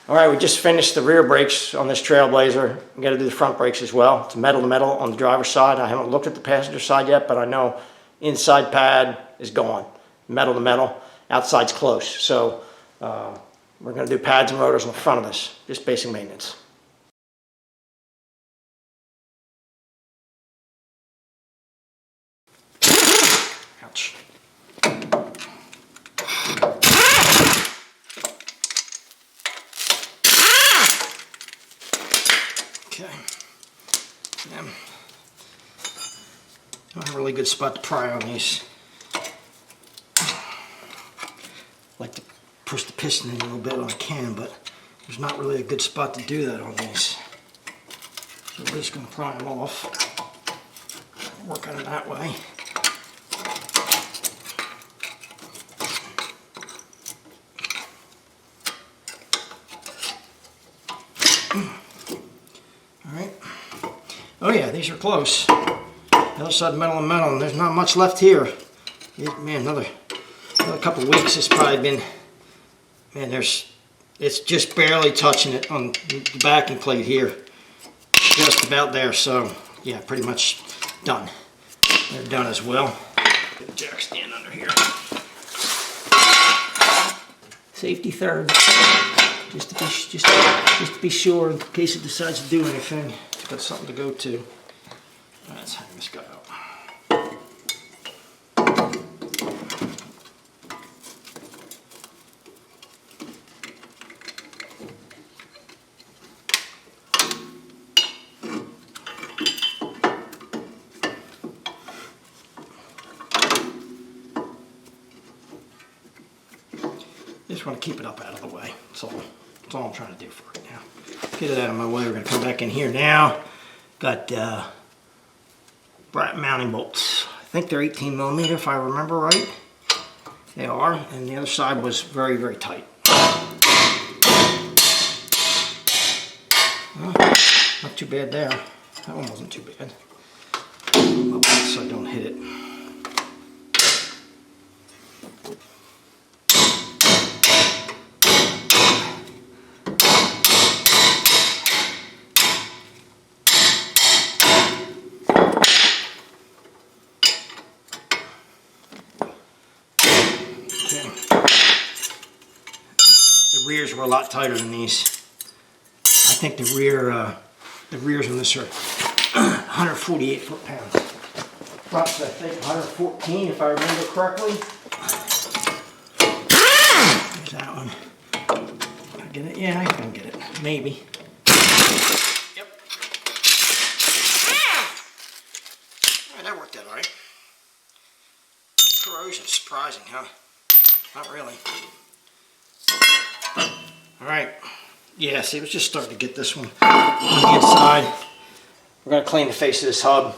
Alright, we just finished the rear brakes on this Trailblazer. We got to do the front brakes as well. It's metal to metal on the driver's side. I haven't looked at the passenger side yet, but I know inside pad is gone. Metal to metal. Outside's close. So we're going to do pads and rotors on the front of this. Just basic maintenance. Ouch. Okay. I don't have a really good spot to pry on these. Like to push the piston in a little bit when I can, but there's not really a good spot to do that on these. So we're just going to pry them off. Work on it that way. Alright. Oh yeah, these are close. The other side metal and metal, and there's not much left here. Man, another couple of weeks has probably been, man, it's just barely touching it on the backing plate here. Just about there, so yeah, pretty much done. They're done as well. Get the jack stand under here. Safety third. Just to be sure in case it decides to do anything. It's got something to go to. Let's hang this guy up. Just want to keep it up out of the way. That's all I'm trying to do for right now. Get it out of my way. We're going to come back in here now. Got bright mounting bolts. I think they're 18 millimeter if I remember right. They are. And the other side was very, very tight. Well, not too bad there. That one wasn't too bad. So I don't hit it. The rears were a lot tighter than these. I think the rears on this are 148 foot-pounds. Fronts, I think 114 if I remember correctly. There's that one. Can I get it? Yeah, I can get it. Maybe. Yep. Alright, that worked out alright. Corrosion, surprising, huh? Not really. Alright, yeah, see, it was just starting to get this one on the inside. We're going to clean the face of this hub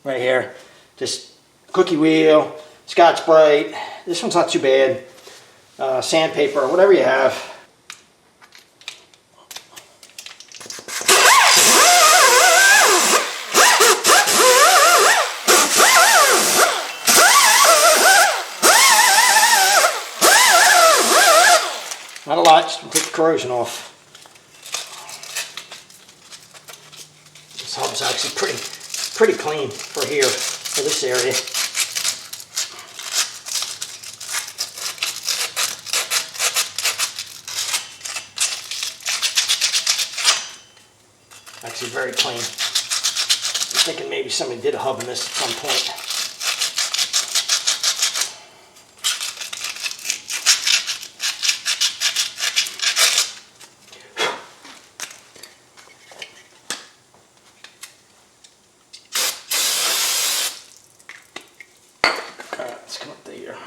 right here. Just cookie wheel, Scotch-Brite. This one's not too bad. Sandpaper, whatever you have. Not a lot, just to take the corrosion off. This hub's actually pretty clean for here, for this area. Actually very clean. I'm thinking maybe somebody did a hub in this at some point. Let's come up to here.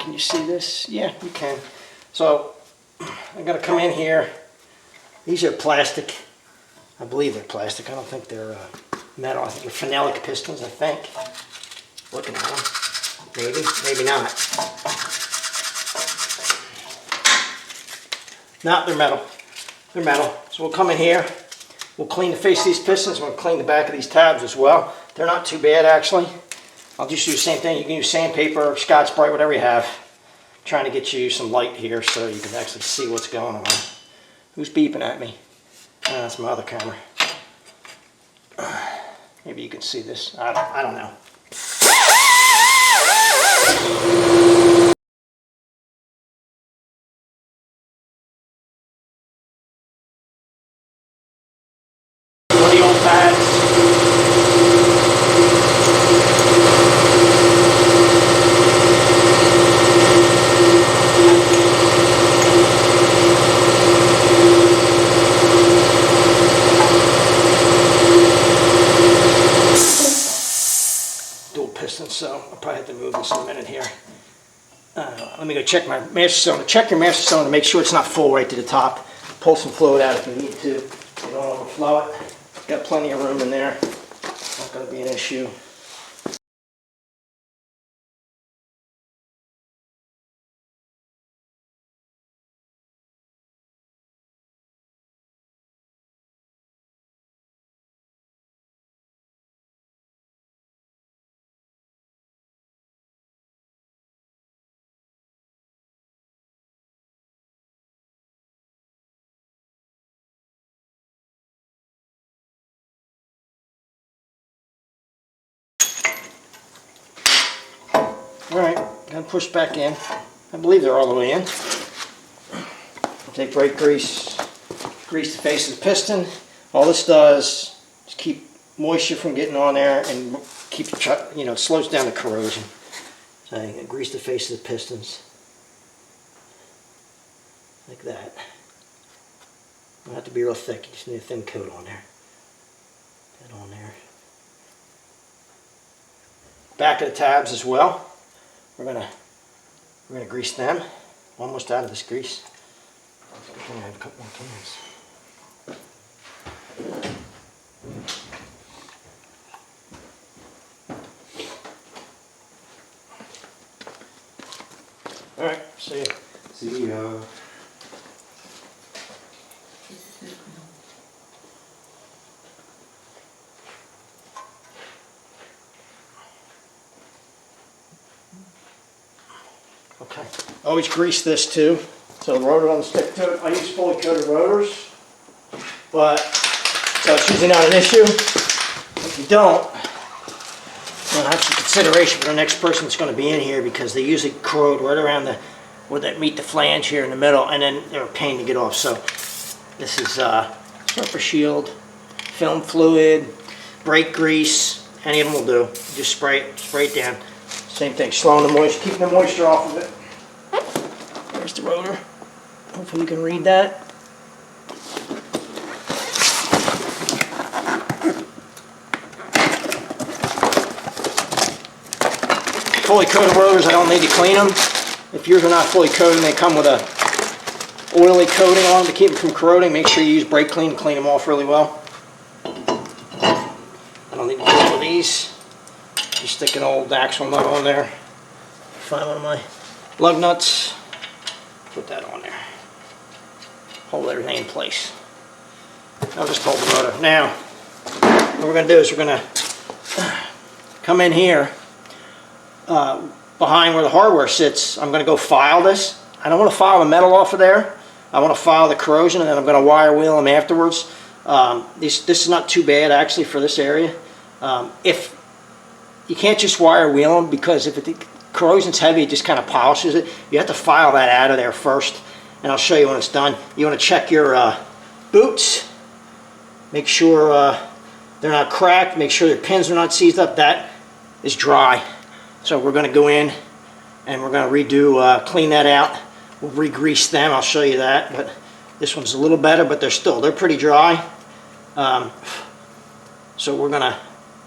Can you see this? Yeah, you can. So I'm going to come in here. These are plastic. I believe they're plastic. I don't think they're metal. I think they're phenolic pistons, I think. Looking at them. Maybe, maybe not. No, they're metal. They're metal. So we'll come in here. We'll clean the face of these pistons. We'll clean the back of these tabs as well. They're not too bad actually. I'll just do the same thing. You can use sandpaper, Scotch Brite, whatever you have. I'm trying to get you some light here so you can actually see what's going on. Who's beeping at me? That's my other camera. Maybe you can see this. I don't know. One of the old pads. So I'll probably have to move this in a minute here. Let me go check my master cylinder. Check your master cylinder to make sure it's not full right to the top. Pull some fluid out if you need to. You don't overflow it. Got plenty of room in there. Not going to be an issue. Alright, gonna push back in. I believe they're all the way in. Take brake grease, grease the face of the piston. All this does is keep moisture from getting on there and keep, you know, it slows down the corrosion. So I'm gonna grease the face of the pistons. Like that. Don't have to be real thick, you just need a thin coat on there. That on there. Back of the tabs as well. We're gonna grease them. Almost out of this grease. I have a couple more cans. All right, see ya. See ya. Okay. Always grease this too, so the rotor doesn't stick to it. I use fully coated rotors, but so it's usually not an issue. If you don't, then have some consideration for the next person that's going to be in here because they usually corrode right around the where they meet the flange here in the middle, and then they're a pain to get off. So this is surface shield, film fluid, brake grease. Any of them will do. Just spray it down. Same thing, slowing the moisture, keeping the moisture off of it. There's the rotor. Hopefully you can read that. Fully coated rotors, I don't need to clean them. If yours are not fully coated and they come with a oily coating on them to keep them from corroding, make sure you use brake clean to clean them off really well. I don't need to deal with these. Just stick an old axle nut on there. Find one of my lug nuts. Put that on there. Hold everything in place. I'll just hold the motor. Now, what we're going to do is we're going to come in here behind where the hardware sits. I'm going to go file this. I don't want to file the metal off of there. I want to file the corrosion, and then I'm going to wire wheel them afterwards. This is not too bad actually for this area. If you can't just wire wheel them because if the corrosion's heavy, it just kind of polishes it. You have to file that out of there first, and I'll show you when it's done. You want to check your boots. Make sure they're not cracked. Make sure your pins are not seized up. That is dry. So we're going to go in and we're going to redo, clean that out. We'll re-grease them. I'll show you that. But this one's a little better, but they're pretty dry. So we're going to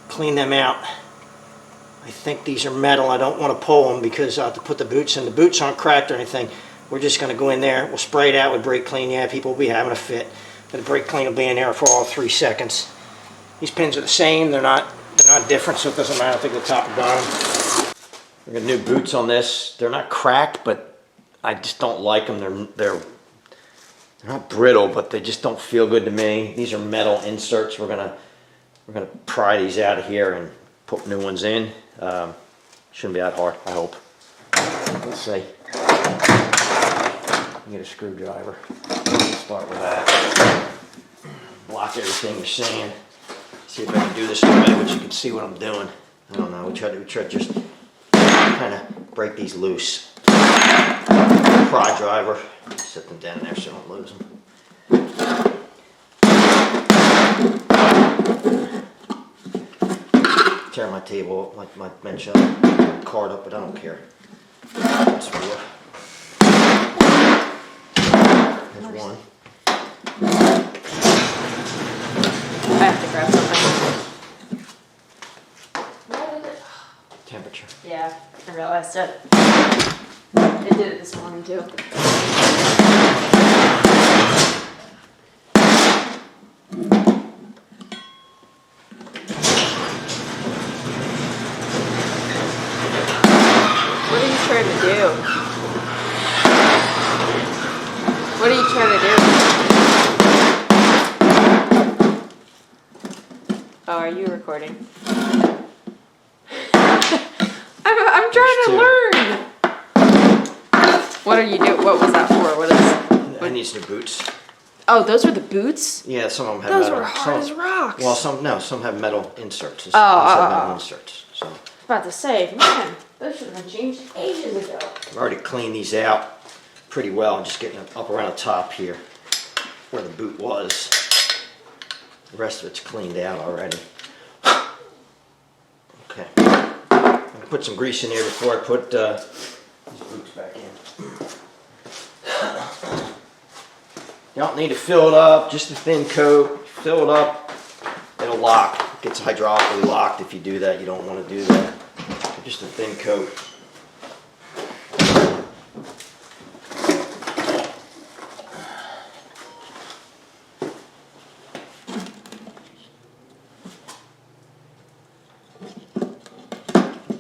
clean them out. I think these are metal. I don't want to pull them because I have to put the boots in. The boots aren't cracked or anything. We're just going to go in there. We'll spray it out with brake clean. Yeah, people will be having a fit. But the brake clean will be in there for all 3 seconds. These pins are the same. They're not different, so it doesn't matter if they go top or bottom. We got new boots on this. They're not cracked, but I just don't like them. They're not brittle, but they just don't feel good to me. These are metal inserts. We're going to We're going to pry these out of here and put new ones in. Shouldn't be that hard, I hope. Let's see. Get a screwdriver. Start with that. Block everything you're saying. See if I can do this in a way which you can see what I'm doing. I don't know. We try to just kind of break these loose. Pry driver. Set them down there so I don't lose them. Tear my table, my bench up, card up, but I don't care. That's four. There's one. I have to grab something. What is it? Temperature. Yeah, I realized it. It did it this morning too. What are you trying to do? What are you trying to do? Oh, are you recording? I'm trying to learn. What are you doing? What was that for? What is? I need some boots. Oh, those were the boots? Yeah, some of them have Those metal. were hard as rocks. Well, some have metal inserts. These Oh. have metal inserts. So I was about to say, man, those should have been changed ages ago. I've already cleaned these out pretty well. I'm just getting up around the top here where the boot was. The rest of it's cleaned out already. Okay. I'm gonna put some grease in here before I put these boots back in. You don't need to fill it up, just a thin coat. Fill it up, it'll lock. It gets hydraulically locked if you do that. You don't want to do that. Just a thin coat.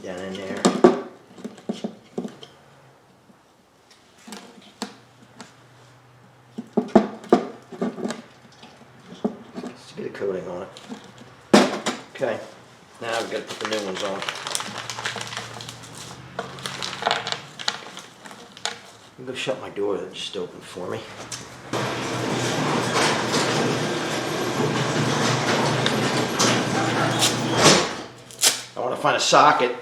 Down in there. Let's get a coating on it. Okay, now we've got to put the new ones on. I'm going to shut my door that just opened for me. I want to find a socket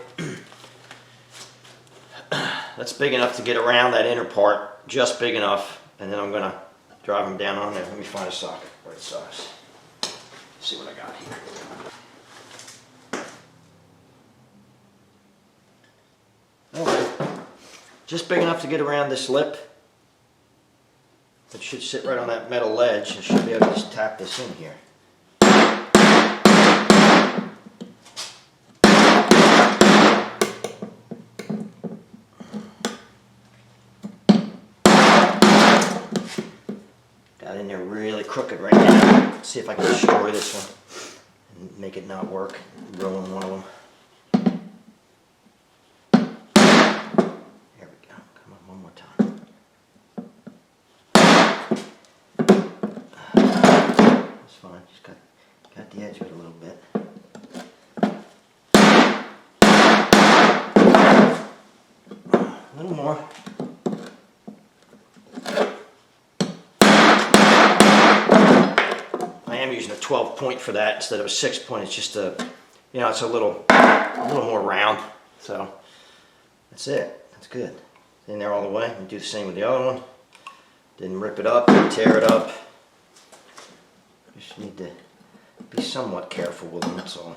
that's big enough to get around that inner part, just big enough, and then I'm going to drive them down on there. Let me find a socket, right size. See what I got here. Okay. Just big enough to get around this lip. It should sit right on that metal ledge. I should be able to just tap this in here. Got in there really crooked right now. Let's see if I can destroy this one and make it not work. Ruin one of them. There we go. Come on, one more time. That's fine. Just got the edge of it a little bit. A little more. I am using a 12 point for that instead of a 6 point. It's just a, you know, it's a little more round. So that's it. That's good. In there all the way. And do the same with the other one. Didn't rip it up, didn't tear it up. Just need to be somewhat careful with them, that's all.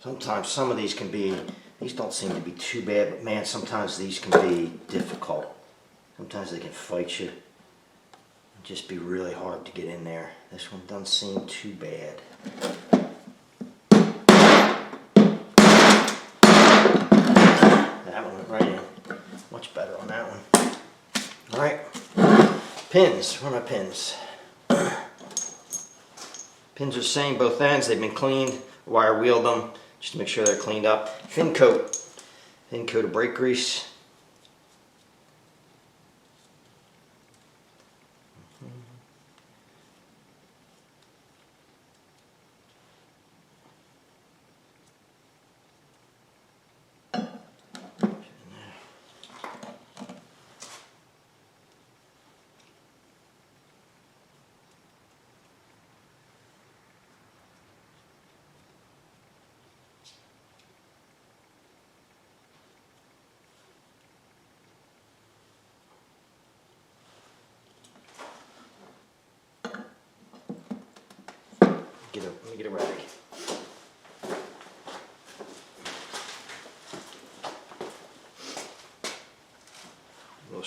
Sometimes some of these can be, these don't seem to be too bad, but man, sometimes these can be difficult. Sometimes they can fight you. Just be really hard to get in there. This one doesn't seem too bad. That one went right in. Much better on that one. Alright. Pins. Where are my pins? Pins are the same, both ends. They've been cleaned. Wire wheeled them just to make sure they're cleaned up. Thin coat. Thin coat of brake grease.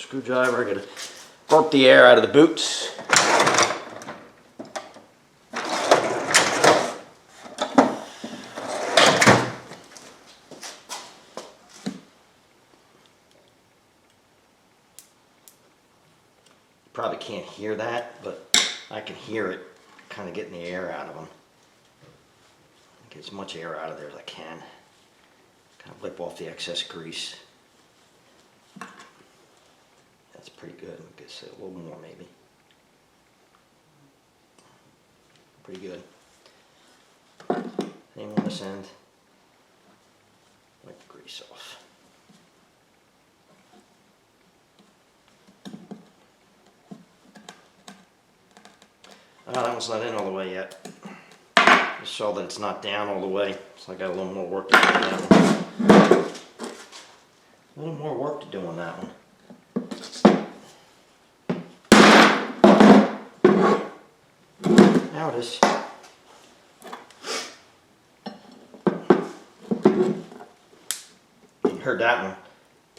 screwdriver. I gotta burp the air out of the boots. Probably can't hear that, but I can hear it kind of getting the air out of them. Get as much air out of there as I can. Kind of whip off the excess grease. That's pretty good. I guess a little more maybe. Pretty good. Same on this end. Wipe the grease off. That one's not in all the way yet. Just saw that it's not down all the way, so I got a little more work to do on that one. A little more work to do on that one. Now it is. You heard that one.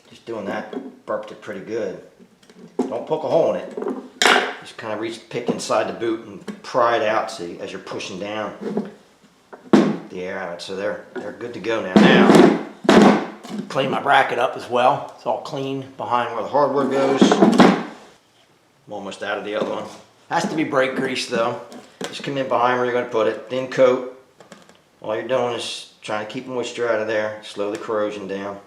Just doing that, burped it pretty good. Don't poke a hole in it. Just kind of pick inside the boot and pry it out, see, as you're pushing down the air out. So they're good to go now. Clean my bracket up as well. It's all clean behind where the hardware goes. I'm almost out of the other one. Has to be brake grease though. Just come in behind where you're going to put it. Thin coat. All you're doing is trying to keep moisture out of there. Slow the corrosion down.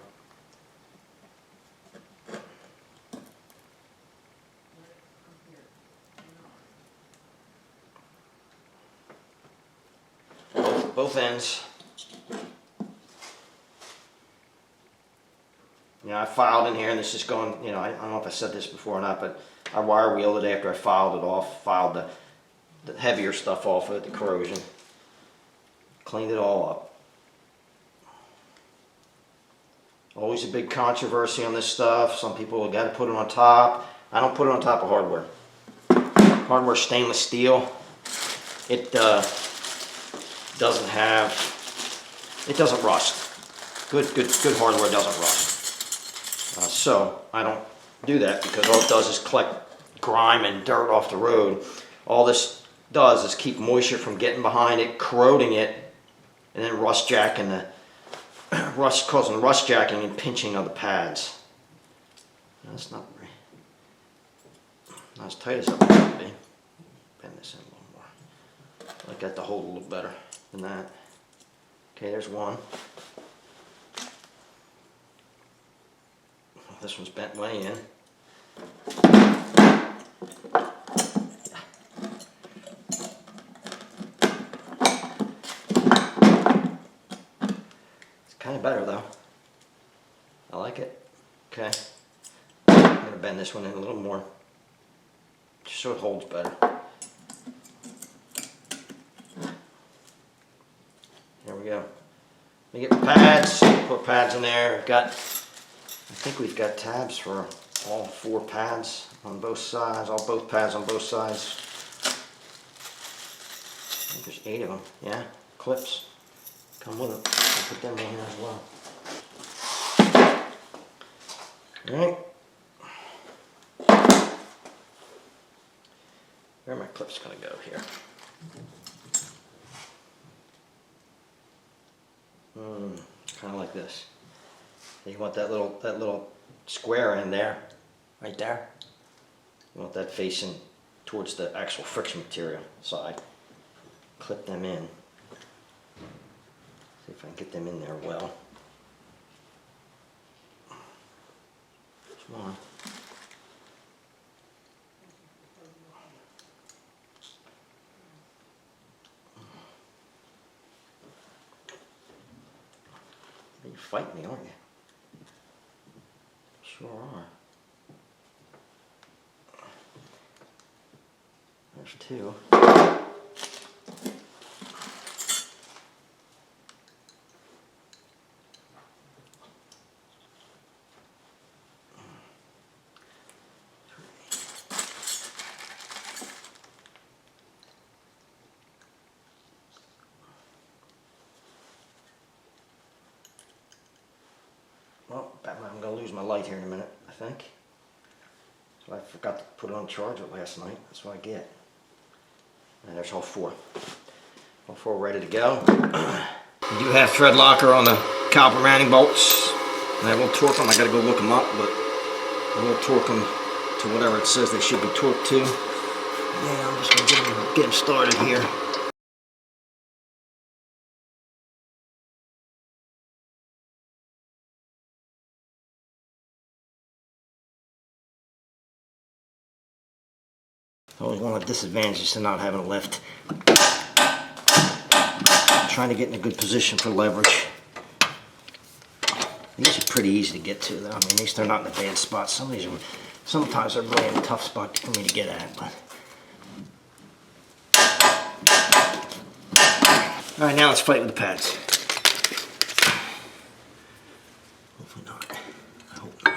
Both ends. You know, I filed in here, and this is going, you know, I don't know if I said this before or not, but I wire wheeled it after I filed it off, filed the heavier stuff off of it, the corrosion. Cleaned it all up. Always a big controversy on this stuff. Some people have got to put it on top. I don't put it on top of hardware. Hardware stainless steel. It doesn't rust. Good hardware doesn't rust. So I don't do that because all it does is collect grime and dirt off the road. All this does is keep moisture from getting behind it, corroding it, and then causing rust jacking and pinching of the pads. That's not as tight as I want it to be. Bend this in a little more. I like that to hold a little better than that. Okay, there's one. This one's bent way in. It's kind of better though. I like it. Okay. I'm going to bend this one in a little more, just so it holds better. There we go. Let me get my pads, put pads in there. I think we've got tabs for all 4 pads on both sides, both pads on both sides. I think there's 8 of them, yeah, clips. Come with them, I'll put them in here as well. All right. Where are my clips gonna go here? Kind of like this. You want that little square in there, right there. You want that facing towards the actual friction material side. Clip them in. See if I can get them in there well. Come on. You're fighting me, aren't you? Sure are. There's 2. Well, I'm going to lose my light here in a minute, I think. I forgot to put it on charger last night. That's what I get. And there's all four. All four ready to go. You do have thread locker on the caliper mounting bolts. And I will torque them. I gotta go look them up, but I will torque them to whatever it says they should be torqued to. Yeah, I'm just gonna get them started here. Always one of the disadvantages to not having a lift. Trying to get in a good position for leverage. These are pretty easy to get to though. I mean, at least they're not in a bad spot. Some of these are, sometimes they're really in a tough spot for me to get at. But. All right, now let's fight with the pads. Hopefully not. I hope not.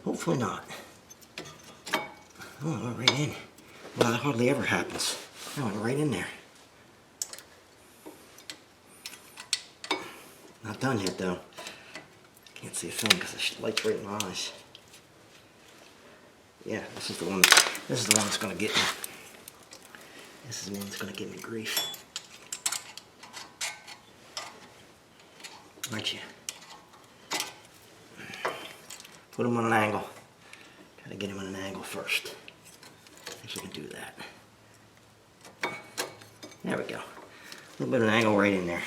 Hopefully not. Oh, it went right in. Well, that hardly ever happens. It went right in there. Not done yet, though. Can't see a thing because the light's right in my eyes. Yeah, this is the one. This is the one that's gonna get me. This is the one that's gonna give me grief. Aren't you? Put them on an angle. Try to get him on an angle first. I think we can do that. There we go. A little bit of an angle right in there.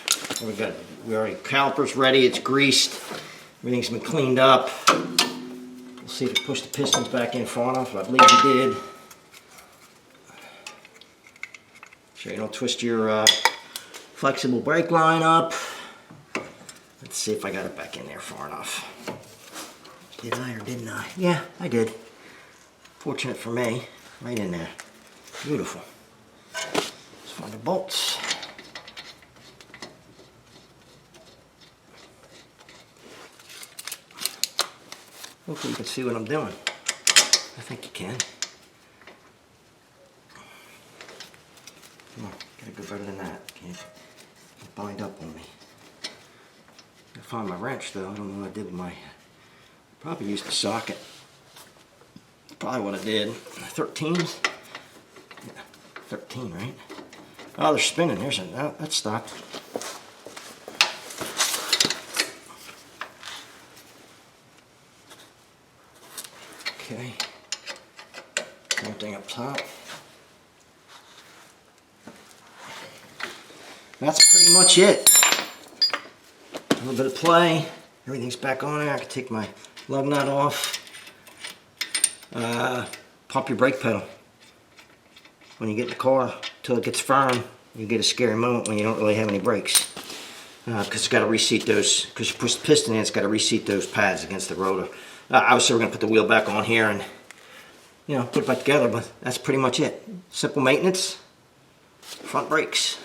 We got, we already, caliper's ready, it's greased. Everything's been cleaned up. We'll see if it pushed the pistons back in far enough. I believe it did. Sure you don't twist your flexible brake line up. Let's see if I got it back in there far enough. Did I or didn't I? Yeah, I did. Fortunate for me, right in there. Beautiful. Let's find the bolts. Hopefully you can see what I'm doing. I think you can. Come on, gotta go better than that. Can't bind up on me. I found my wrench though. I don't know what I did with my. Probably used the socket. Probably what I did. 13s? Yeah, 13, right? Oh, they're spinning. There's a. Oh, that stopped. Okay. Same thing up top. That's pretty much it. A little bit of play. Everything's back on there. I can take my lug nut off. Pump your brake pedal. When you get in the car, till it gets firm, you get a scary moment when you don't really have any brakes. Because it's got to reseat those, because you push the piston in, it's got to reseat those pads against the rotor. Obviously we're going to put the wheel back on here and, you know, put it back together, but that's pretty much it. Simple maintenance, front brakes.